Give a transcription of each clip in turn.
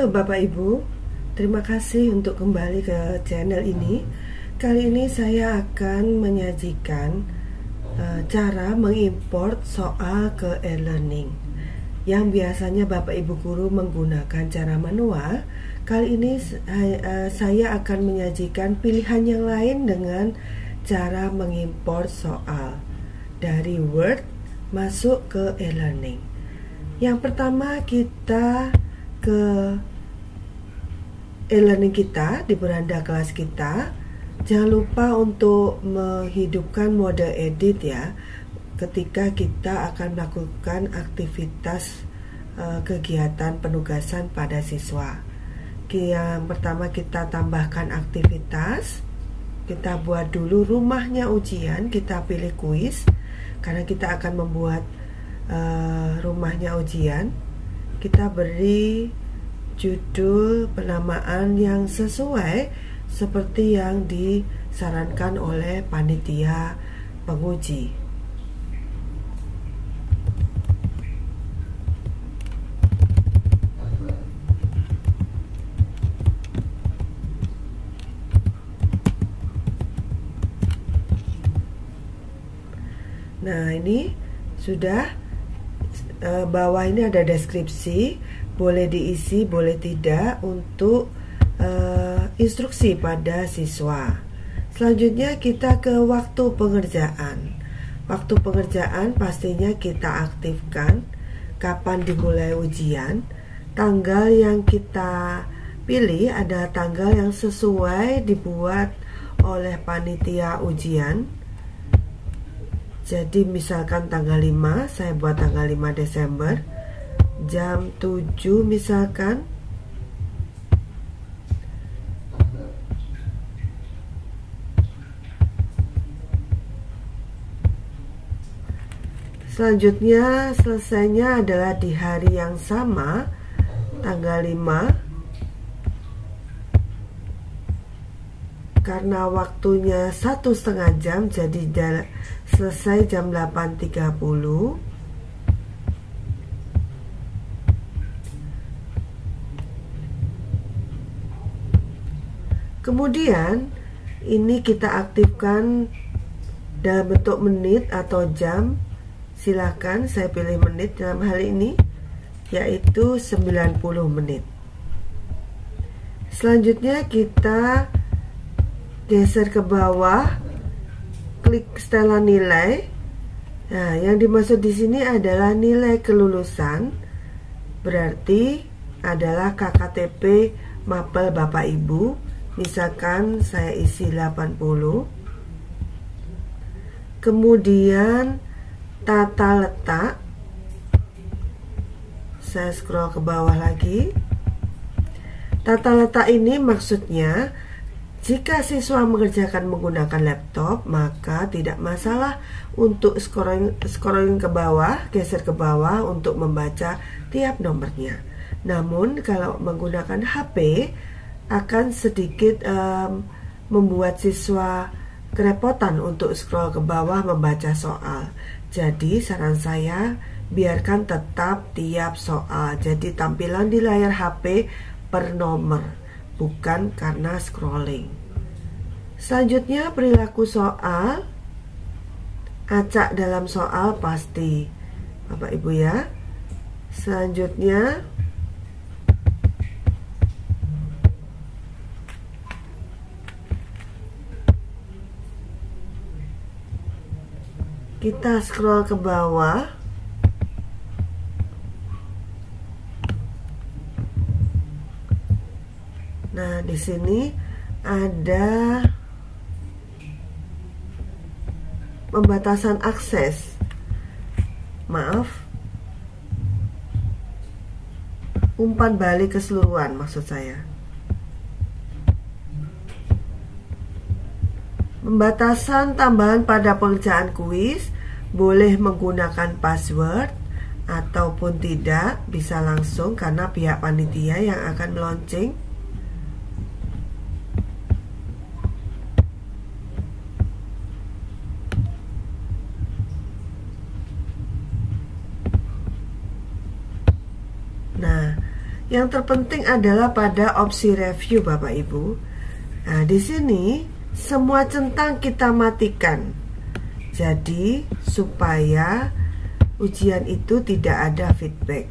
Halo Bapak Ibu, terima kasih untuk kembali ke channel ini. Kali ini saya akan menyajikan cara mengimport soal ke e-learning. Yang biasanya Bapak Ibu guru menggunakan cara manual, kali ini saya akan menyajikan pilihan yang lain dengan cara mengimport soal dari Word masuk ke e-learning. Yang pertama, kita ke e-learning kita di beranda kelas kita. Jangan lupa untuk menghidupkan mode edit ya, ketika kita akan melakukan aktivitas kegiatan penugasan pada siswa. Yang pertama, kita tambahkan aktivitas. Kita buat dulu rumahnya ujian, kita pilih kuis karena kita akan membuat rumahnya ujian. Kita beri judul penamaan yang sesuai seperti yang disarankan oleh panitia penguji. Nah, ini sudah. Bawah ini ada deskripsi, boleh diisi boleh tidak untuk instruksi pada siswa. Selanjutnya kita ke waktu pengerjaan. Waktu pengerjaan pastinya kita aktifkan kapan dimulai ujian. Tanggal yang kita pilih adalah tanggal yang sesuai dibuat oleh panitia ujian. Jadi misalkan tanggal 5, saya buat tanggal 5 Desember jam 7 misalkan. Selanjutnya selesainya adalah di hari yang sama, tanggal 5. Karena waktunya 1,5 jam, jadi selesai jam 8.30. Kemudian ini kita aktifkan dalam bentuk menit atau jam. Silakan saya pilih menit dalam hal ini, yaitu 90 menit. Selanjutnya kita geser ke bawah, klik setelan nilai. Nah, yang dimaksud di sini adalah nilai kelulusan, berarti adalah KKTP mapel Bapak Ibu. Misalkan saya isi 80. Kemudian tata letak, saya scroll ke bawah lagi. Tata letak ini maksudnya jika siswa mengerjakan menggunakan laptop, maka tidak masalah untuk scrolling ke bawah, geser ke bawah untuk membaca tiap nomornya. Namun kalau menggunakan HP akan sedikit membuat siswa kerepotan untuk scroll ke bawah membaca soal. Jadi saran saya, biarkan tetap tiap soal. Jadi tampilan di layar HP per nomor, bukan karena scrolling. Selanjutnya perilaku soal, acak dalam soal pasti Bapak Ibu ya. Selanjutnya kita scroll ke bawah. Nah, di sini ada pembatasan akses. Umpan balik keseluruhan maksud saya. Pembatasan tambahan pada pengerjaan kuis, boleh menggunakan password ataupun tidak, bisa langsung karena pihak panitia yang akan meluncing. Nah, Yang terpenting adalah pada opsi review Bapak Ibu. Nah, di sini semua centang kita matikan. Jadi supaya ujian itu tidak ada feedback.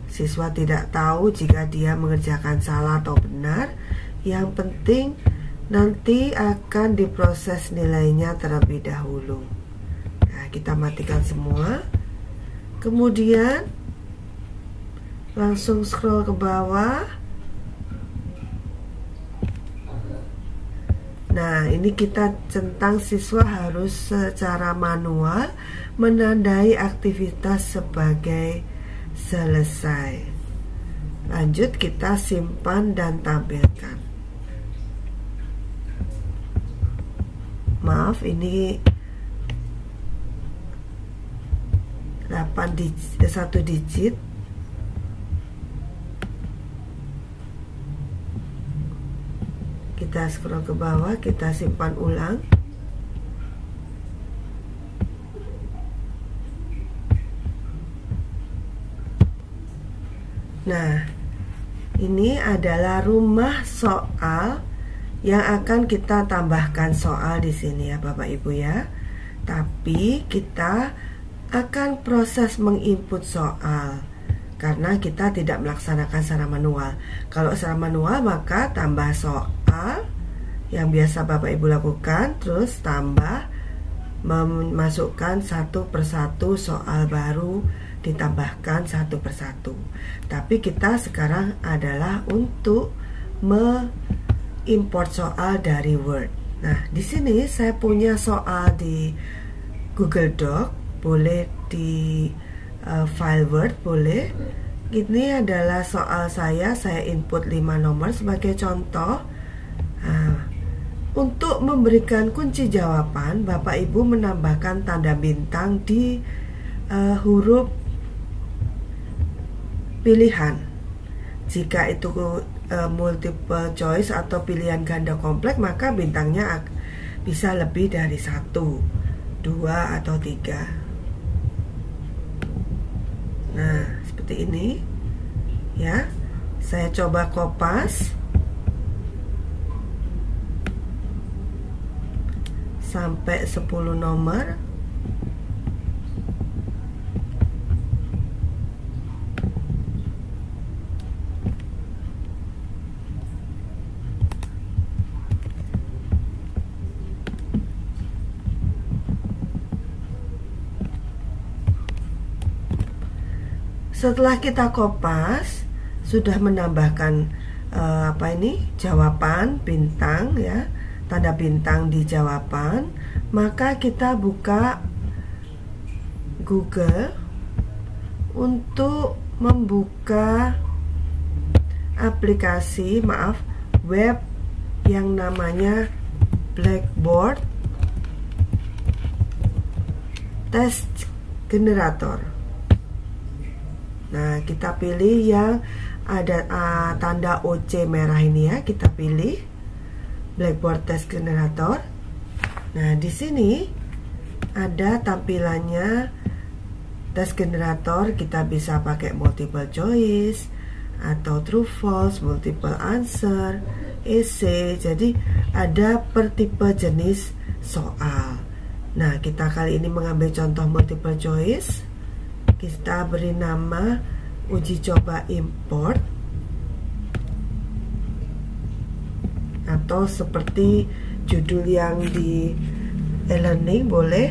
Siswa tidak tahu jika dia mengerjakan salah atau benar. Yang penting nanti akan diproses nilainya terlebih dahulu. Nah, kita matikan semua. Kemudian langsung scroll ke bawah. Nah, ini kita centang siswa harus secara manual menandai aktivitas sebagai selesai. Lanjut, kita simpan dan tampilkan. Maaf, ini 1 digit. Kita scroll ke bawah, kita simpan ulang. Nah, ini adalah rumah soal yang akan kita tambahkan soal di sini ya Bapak Ibu ya. Tapi kita akan proses menginput soal karena kita tidak melaksanakan secara manual. Kalau secara manual maka tambah soal yang biasa Bapak Ibu lakukan, terus tambah memasukkan satu persatu soal baru, ditambahkan satu persatu. Tapi kita sekarang adalah untuk mengimport soal dari Word. Nah, di sini saya punya soal di Google Doc, boleh di file Word, boleh. Ini adalah soal saya input 5 nomor sebagai contoh. Nah, untuk memberikan kunci jawaban, Bapak Ibu menambahkan tanda bintang di huruf pilihan. Jika itu multiple choice atau pilihan ganda kompleks, maka bintangnya bisa lebih dari 1, 2, atau 3. Nah, seperti ini ya. Saya coba kopas sampai 10 nomor. Setelah kita kopas, sudah menambahkan jawaban bintang ya, tanda bintang di jawaban, maka kita buka Google untuk membuka aplikasi web yang namanya Blackboard Test Generator. Nah, kita pilih yang ada tanda OC merah ini ya, kita pilih Blackboard Test Generator. Nah, di sini ada tampilannya test generator. Kita bisa pakai multiple choice atau true false, multiple answer, essay. Jadi ada per tipe jenis soal. Nah, kita kali ini mengambil contoh multiple choice. Kita beri nama uji coba import, atau seperti judul yang di e-learning boleh.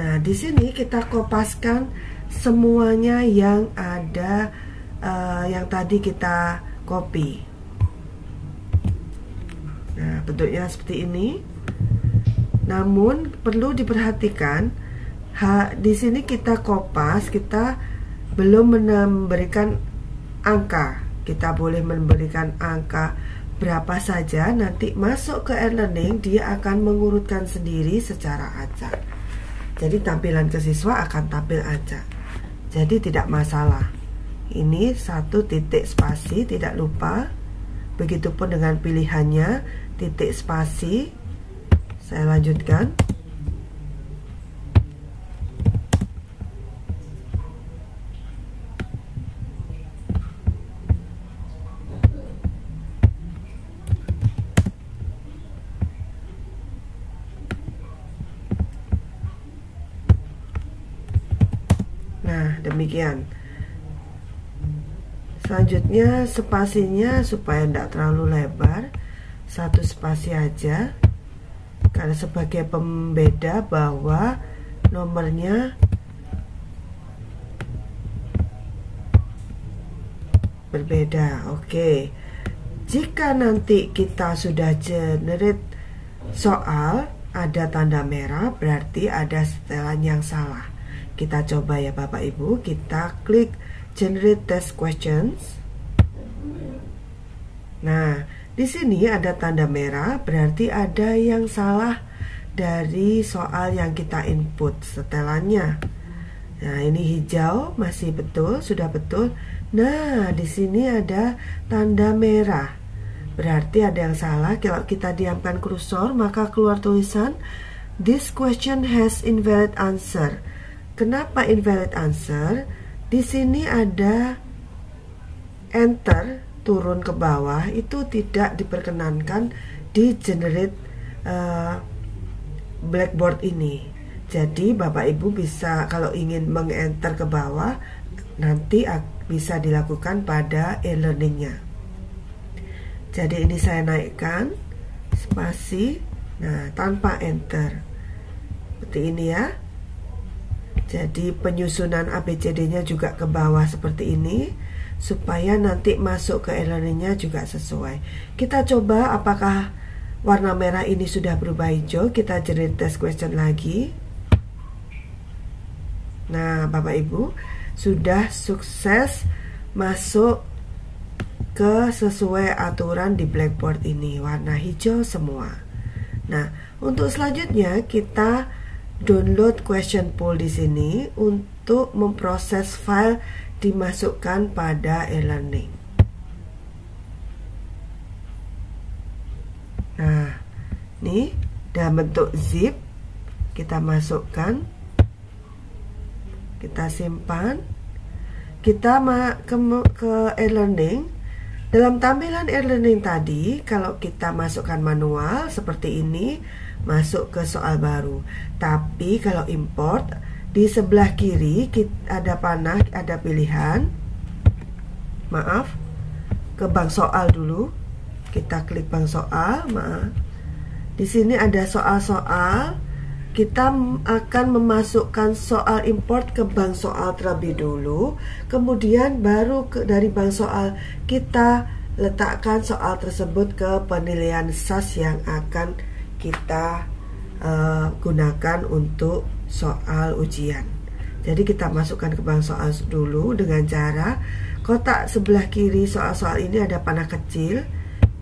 Nah, di sini kita kopaskan semuanya yang ada, yang tadi kita copy. Nah, bentuknya seperti ini. Namun perlu diperhatikan, di sini kita kopas, kita belum memberikan angka. Kita boleh memberikan angka berapa saja. Nanti masuk ke e-learning dia akan mengurutkan sendiri secara acak. Jadi tampilan ke siswa akan tampil acak. Jadi tidak masalah. Ini 1 titik spasi, tidak lupa. Begitupun dengan pilihannya, titik spasi. Saya lanjutkan. demikian. Selanjutnya spasinya supaya tidak terlalu lebar, 1 spasi aja, karena sebagai pembeda bahwa nomornya berbeda. Oke. Jika nanti kita sudah generate soal ada tanda merah, berarti ada setelan yang salah. Kita coba ya Bapak Ibu, kita klik generate test questions. Nah, di sini ada tanda merah, berarti ada yang salah dari soal yang kita input setelannya. Nah, ini hijau masih betul, sudah betul. Nah, di sini ada tanda merah. Berarti ada yang salah. Kalau kita diamkan kursor, maka keluar tulisan this question has invalid answer. Kenapa invalid answer? Di sini ada enter turun ke bawah, itu tidak diperkenankan di generate Blackboard ini. Jadi Bapak Ibu bisa kalau ingin mengenter ke bawah, nanti bisa dilakukan pada e-learningnya. Jadi ini saya naikkan spasi, nah tanpa enter, seperti ini ya. Jadi penyusunan ABCD-nya juga ke bawah seperti ini, supaya nanti masuk ke e-learningnya juga sesuai. Kita coba apakah warna merah ini sudah berubah hijau. Kita generate test question lagi. Nah, Bapak Ibu sudah sukses masuk ke sesuai aturan di Blackboard ini, warna hijau semua. Nah, untuk selanjutnya kita download question pool di sini untuk memproses file dimasukkan pada e-learning. Nah, ini dalam bentuk zip, kita masukkan, kita simpan, kita ke e-learning. Dalam tampilan e-learning tadi, kalau kita masukkan manual seperti ini, masuk ke soal baru. Tapi kalau import, di sebelah kiri ada panah, ada pilihan. Maaf, ke bank soal dulu. Kita klik bank soal. Maaf. Di sini ada soal-soal. Kita akan memasukkan soal import ke bank soal terlebih dulu. Kemudian baru dari bank soal kita letakkan soal tersebut ke penilaian SAS yang akan kita gunakan untuk soal ujian. Jadi kita masukkan ke bank soal dulu dengan cara kotak sebelah kiri soal-soal ini ada panah kecil.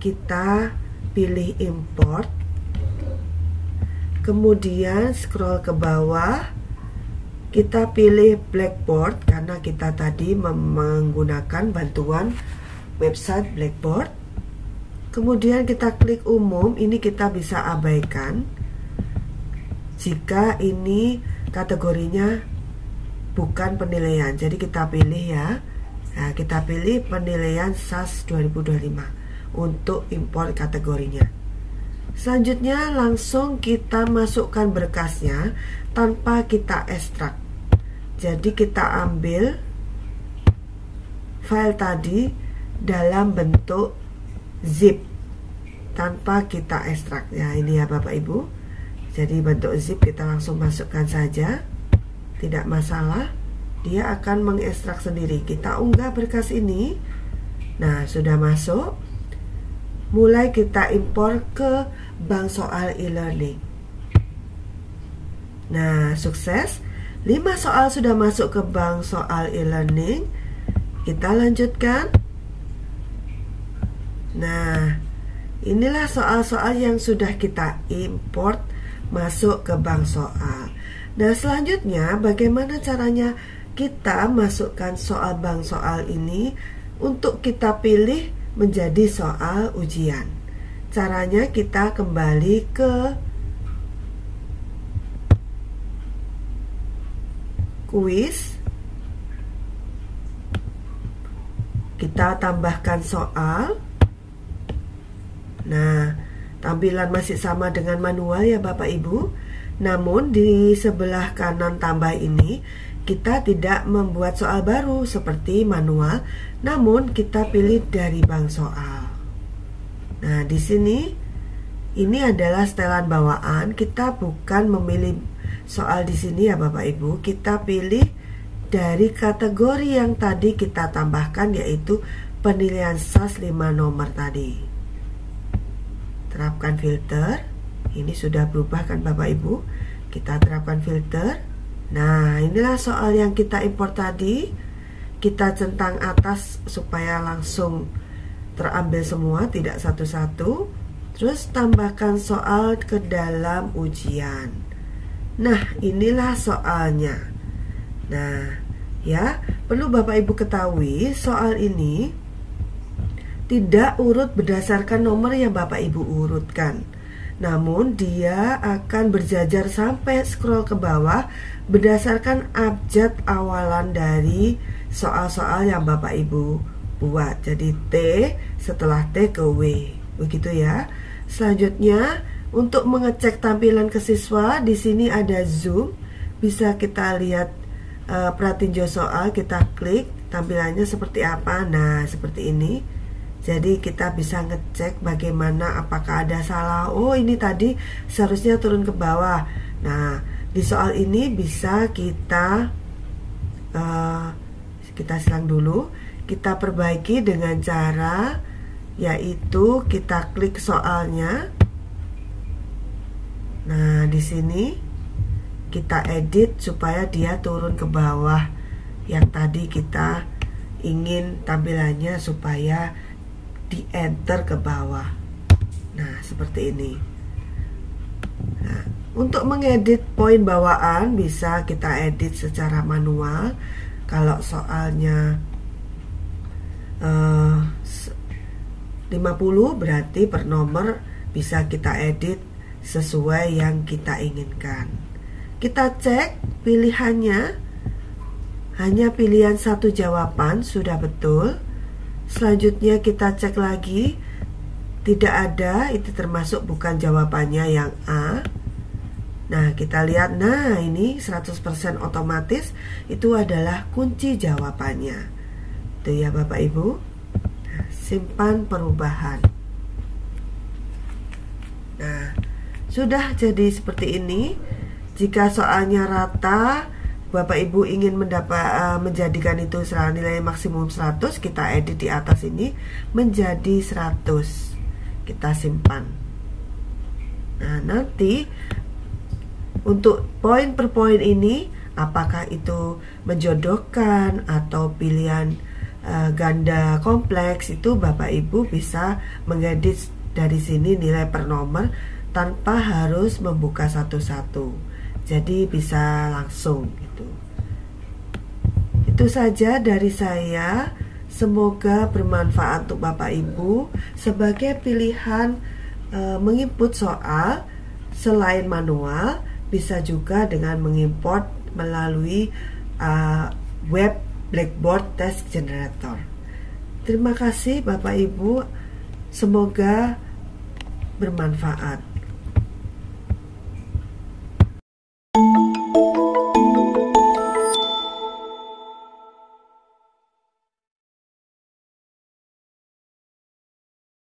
Kita pilih import, kemudian scroll ke bawah, kita pilih Blackboard karena kita tadi menggunakan bantuan website Blackboard. Kemudian kita klik umum, ini kita bisa abaikan jika ini kategorinya bukan penilaian. Jadi kita pilih ya. Nah, kita pilih penilaian SAS 2025 untuk import kategorinya. Selanjutnya langsung kita masukkan berkasnya tanpa kita ekstrak. Jadi kita ambil file tadi dalam bentuk zip tanpa kita ekstrak. Ya, ini ya Bapak Ibu. Jadi bentuk zip kita langsung masukkan saja, tidak masalah. Dia akan mengekstrak sendiri. Kita unggah berkas ini. Nah, sudah masuk. Mulai kita impor ke bank soal e-learning. Nah, sukses. 5 soal sudah masuk ke bank soal e-learning. Kita lanjutkan. Nah, inilah soal-soal yang sudah kita import masuk ke bank soal. Nah, selanjutnya bagaimana caranya kita masukkan soal bank soal ini untuk kita pilih menjadi soal ujian. Caranya kita kembali ke kuis, kita tambahkan soal. Nah, tampilan masih sama dengan manual ya Bapak Ibu. Namun di sebelah kanan tambah ini kita tidak membuat soal baru seperti manual, namun kita pilih dari bank soal. Nah, di sini ini adalah setelan bawaan. Kita bukan memilih soal di sini ya Bapak Ibu. Kita pilih dari kategori yang tadi kita tambahkan, yaitu penilaian SAS 5 nomor tadi. Terapkan filter. Ini sudah berubah kan Bapak Ibu. Kita terapkan filter. Nah, inilah soal yang kita import tadi. Kita centang atas supaya langsung terambil semua, tidak satu-satu. Terus tambahkan soal ke dalam ujian. Nah, inilah soalnya. Nah, ya, perlu Bapak Ibu ketahui, soal ini tidak urut berdasarkan nomor yang Bapak Ibu urutkan, namun dia akan berjajar sampai scroll ke bawah berdasarkan abjad awalan dari soal-soal yang Bapak Ibu buat. Jadi T setelah T ke W, begitu ya. Selanjutnya, untuk mengecek tampilan ke siswa, di sini ada zoom, bisa kita lihat pratinjo soal, kita klik tampilannya seperti apa. Nah, seperti ini. Jadi kita bisa ngecek bagaimana, apakah ada salah. Oh, ini tadi seharusnya turun ke bawah. Nah, di soal ini bisa kita silang dulu. Kita perbaiki dengan cara yaitu kita klik soalnya. Nah, di sini kita edit supaya dia turun ke bawah. Yang tadi kita ingin tampilannya supaya di enter ke bawah. Nah, seperti ini. Nah, untuk mengedit poin bawaan bisa kita edit secara manual. Kalau soalnya 50 berarti per nomor bisa kita edit sesuai yang kita inginkan. Kita cek pilihannya, hanya pilihan satu jawaban sudah betul. Selanjutnya kita cek lagi, tidak ada, itu termasuk bukan jawabannya yang A. Nah, kita lihat, nah ini 100% otomatis, itu adalah kunci jawabannya. Itu ya Bapak Ibu. Nah, simpan perubahan. Nah, sudah jadi seperti ini. Jika soalnya rata, Bapak Ibu ingin menjadikan itu nilai maksimum 100, kita edit di atas ini menjadi 100. Kita simpan. Nah, nanti untuk poin per poin ini, apakah itu menjodohkan atau pilihan ganda kompleks, itu Bapak Ibu bisa mengedit dari sini nilai per nomor tanpa harus membuka satu-satu. Jadi bisa langsung gitu. Itu saja dari saya. Semoga bermanfaat untuk Bapak Ibu sebagai pilihan menginput soal selain manual, bisa juga dengan mengimport melalui web Blackboard Test Generator. Terima kasih Bapak Ibu. Semoga bermanfaat.